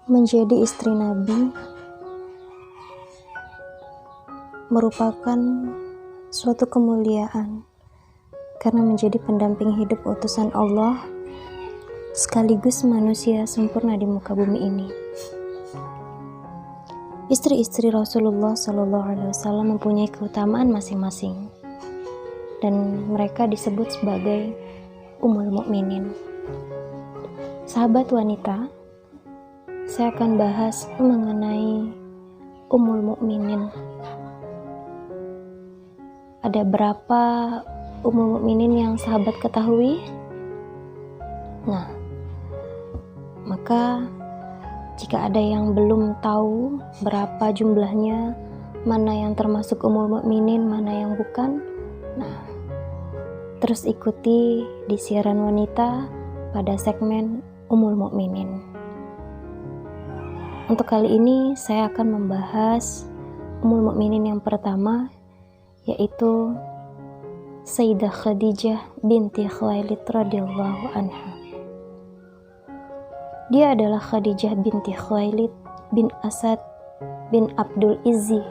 Menjadi istri Nabi merupakan suatu kemuliaan karena menjadi pendamping hidup utusan Allah sekaligus manusia sempurna di muka bumi ini. Istri-istri Rasulullah SAW mempunyai keutamaan masing-masing dan mereka disebut sebagai Ummul Mukminin. Sahabat wanita, saya akan bahas mengenai Ummul Mukminin. Ada berapa Ummul Mukminin yang sahabat ketahui? Nah, maka jika ada yang belum tahu berapa jumlahnya, mana yang termasuk Ummul Mukminin, mana yang bukan, nah, terus ikuti di siaran wanita pada segmen Ummul Mukminin. Untuk kali ini saya akan membahas Ummul Mukminin yang pertama, yaitu Sayyidah Khadijah binti Khuwailid radhiyallahu anha. Dia adalah Khadijah binti Khuwailid bin Asad bin Abdul Izzi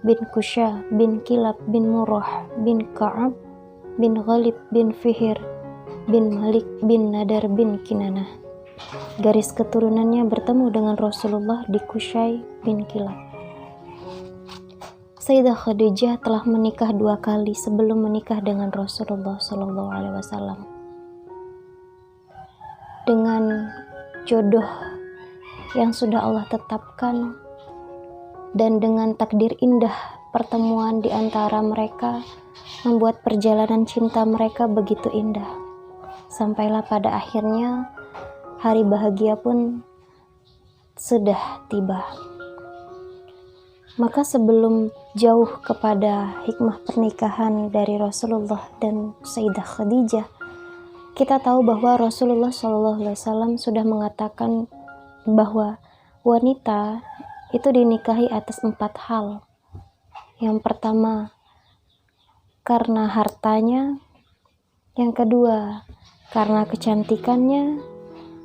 bin Kusha bin Kilab bin Murrah bin Ka'ab bin Ghalib bin Fihir bin Malik bin Nadar bin Kinanah. Garis keturunannya bertemu dengan Rasulullah di Kushay bin Kilab. Sayyidah Khadijah telah menikah 2 kali sebelum menikah dengan Rasulullah SAW. Dengan jodoh yang sudah Allah tetapkan dan dengan takdir indah pertemuan di antara mereka membuat perjalanan cinta mereka begitu indah. Sampailah pada akhirnya hari bahagia pun sudah tiba. Maka sebelum jauh kepada hikmah pernikahan dari Rasulullah dan Sayyidah Khadijah, kita tahu bahwa Rasulullah SAW sudah mengatakan bahwa wanita itu dinikahi atas 4 hal. Yang pertama, karena hartanya. Yang kedua, karena kecantikannya.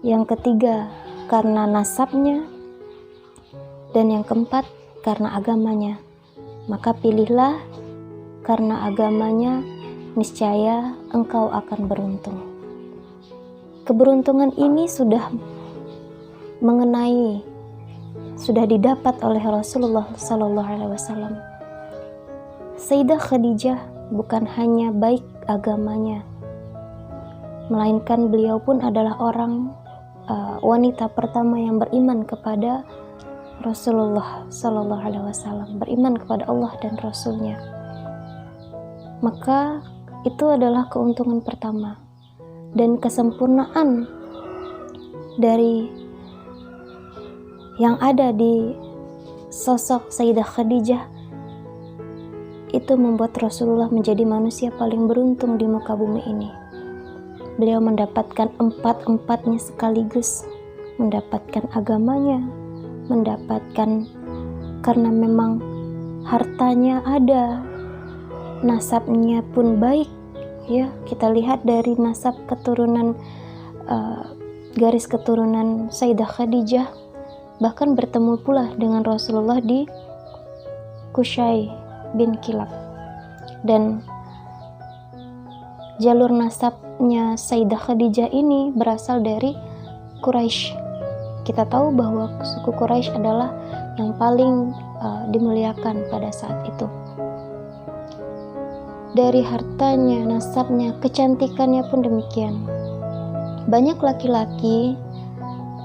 Yang ketiga, karena nasabnya. Dan yang keempat, karena agamanya. Maka pilihlah karena agamanya, niscaya engkau akan beruntung. Keberuntungan ini sudah didapat oleh Rasulullah SAW. Sayyidah Khadijah bukan hanya baik agamanya, melainkan beliau pun adalah wanita pertama yang beriman kepada Rasulullah SAW, beriman kepada Allah dan Rasulnya. Maka itu adalah keuntungan pertama dan kesempurnaan dari yang ada di sosok Sayyidah Khadijah itu membuat Rasulullah menjadi manusia paling beruntung di muka bumi ini. Beliau mendapatkan 4-4-nya sekaligus, mendapatkan agamanya, mendapatkan karena memang hartanya ada, nasabnya pun baik. Ya, kita lihat dari nasab keturunan garis keturunan Sayyidah Khadijah bahkan bertemu pula dengan Rasulullah di Kushay bin Kilab. Dan jalur nasabnya Sayyidah Khadijah ini berasal dari Quraisy. Kita tahu bahwa suku Quraisy adalah yang paling dimuliakan pada saat itu. Dari hartanya, nasabnya, kecantikannya pun demikian. Banyak laki-laki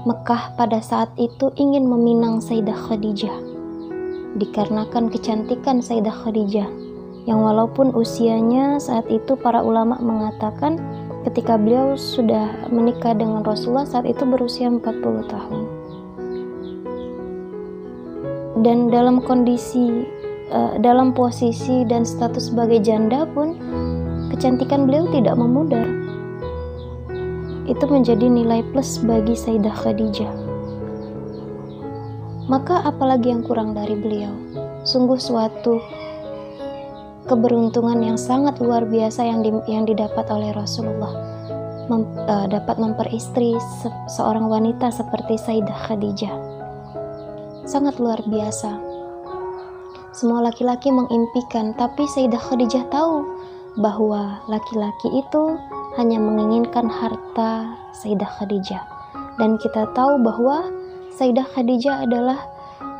Mekah pada saat itu ingin meminang Sayyidah Khadijah dikarenakan kecantikan Sayyidah Khadijah yang walaupun usianya saat itu para ulama mengatakan ketika beliau sudah menikah dengan Rasulullah saat itu berusia 40 tahun. Dan dalam posisi dan status sebagai janda pun kecantikan beliau tidak memudar. Itu menjadi nilai plus bagi Sayyidah Khadijah. Maka apalagi yang kurang dari beliau? Sungguh suatu keberuntungan yang sangat luar biasa yang didapat oleh Rasulullah, dapat memperistri seorang wanita seperti Sayyidah Khadijah. sangat luar biasa. Semua laki-laki mengimpikan, tapi Sayyidah Khadijah tahu bahwa laki-laki itu hanya menginginkan harta Sayyidah Khadijah. Dan kita tahu bahwa Sayyidah Khadijah adalah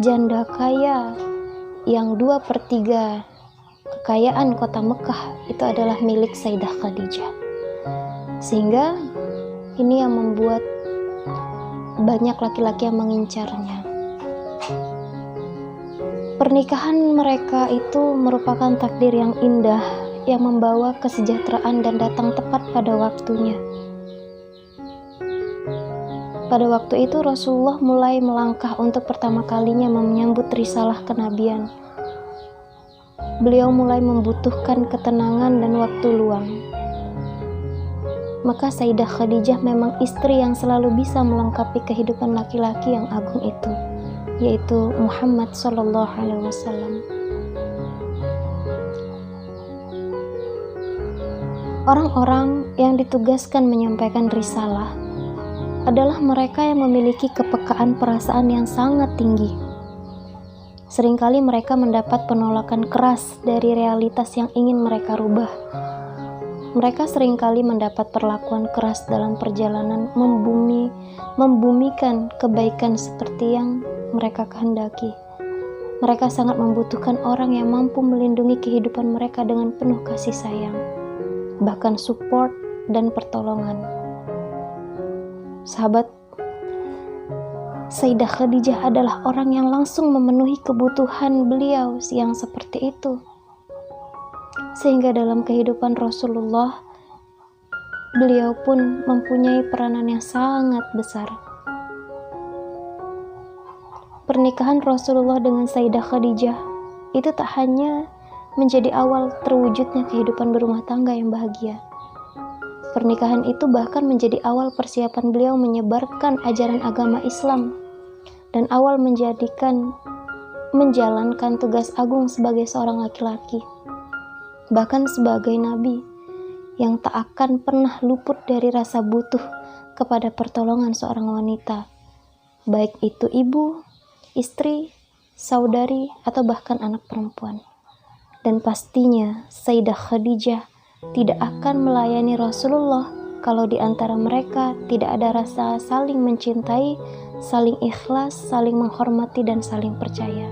janda kaya yang 2/3 kekayaan kota Mekah itu adalah milik Sayyidah Khadijah. Sehingga ini yang membuat banyak laki-laki yang mengincarnya. Pernikahan mereka itu merupakan takdir yang indah yang membawa kesejahteraan dan datang tepat pada waktunya. Pada waktu itu Rasulullah mulai melangkah untuk pertama kalinya menyambut risalah kenabian. Beliau mulai membutuhkan ketenangan dan waktu luang. Maka Sayyidah Khadijah memang istri yang selalu bisa melengkapi kehidupan laki-laki yang agung itu, yaitu Muhammad SAW. Orang-orang yang ditugaskan menyampaikan risalah adalah mereka yang memiliki kepekaan perasaan yang sangat tinggi. Seringkali mereka mendapat penolakan keras dari realitas yang ingin mereka rubah. Mereka seringkali mendapat perlakuan keras dalam perjalanan membumikan kebaikan seperti yang mereka kehendaki. Mereka sangat membutuhkan orang yang mampu melindungi kehidupan mereka dengan penuh kasih sayang, bahkan support dan pertolongan. Sahabat, Sayyidah Khadijah adalah orang yang langsung memenuhi kebutuhan beliau yang seperti itu. Sehingga dalam kehidupan Rasulullah, beliau pun mempunyai peranan yang sangat besar. Pernikahan Rasulullah dengan Sayyidah Khadijah itu tak hanya menjadi awal terwujudnya kehidupan berumah tangga yang bahagia. Pernikahan itu bahkan menjadi awal persiapan beliau menyebarkan ajaran agama Islam dan awal menjalankan tugas agung sebagai seorang laki-laki, bahkan sebagai nabi yang tak akan pernah luput dari rasa butuh kepada pertolongan seorang wanita, baik itu ibu, istri, saudari, atau bahkan anak perempuan. Dan pastinya Sayyidah Khadijah tidak akan melayani Rasulullah kalau di antara mereka tidak ada rasa saling mencintai, saling ikhlas, saling menghormati, dan saling percaya.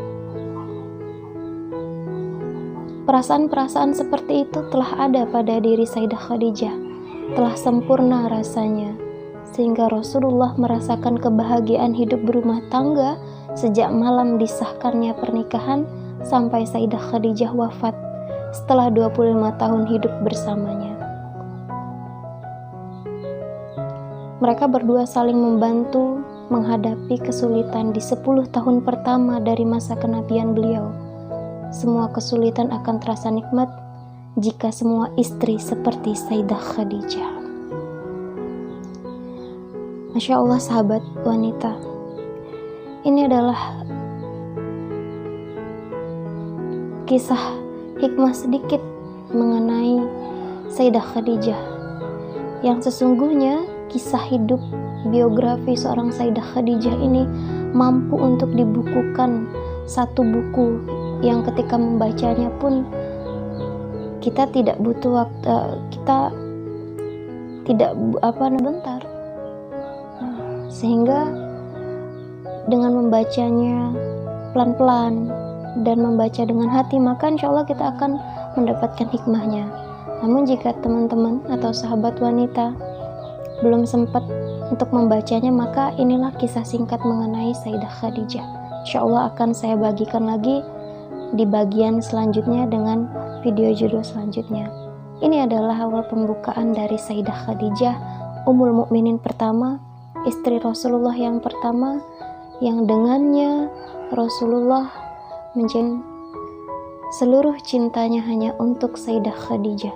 Perasaan-perasaan seperti itu telah ada pada diri Sayyidah Khadijah, telah sempurna rasanya, sehingga Rasulullah merasakan kebahagiaan hidup berumah tangga sejak malam disahkannya pernikahan sampai Sayyidah Khadijah wafat setelah 25 tahun hidup bersamanya. Mereka berdua saling membantu menghadapi kesulitan di 10 tahun pertama dari masa kenabian beliau. Semua kesulitan akan terasa nikmat jika semua istri seperti Sayyidah Khadijah. Masya Allah sahabat wanita, ini adalah kisah hikmah sedikit mengenai Sayyidah Khadijah, yang sesungguhnya kisah hidup biografi seorang Sayyidah Khadijah ini mampu untuk dibukukan satu buku yang ketika membacanya pun kita tidak butuh waktu, kita tidak bentar, sehingga dengan membacanya pelan-pelan dan membaca dengan hati, maka insya Allah kita akan mendapatkan hikmahnya. Namun jika teman-teman atau sahabat wanita belum sempat untuk membacanya, maka inilah kisah singkat mengenai Sayyidah Khadijah. Insya Allah akan saya bagikan lagi di bagian selanjutnya dengan video judul selanjutnya. Ini adalah awal pembukaan dari Sayyidah Khadijah, Ummul Mukminin pertama, istri Rasulullah yang pertama, yang dengannya Rasulullah menjadi seluruh cintanya hanya untuk Sayyidah Khadijah.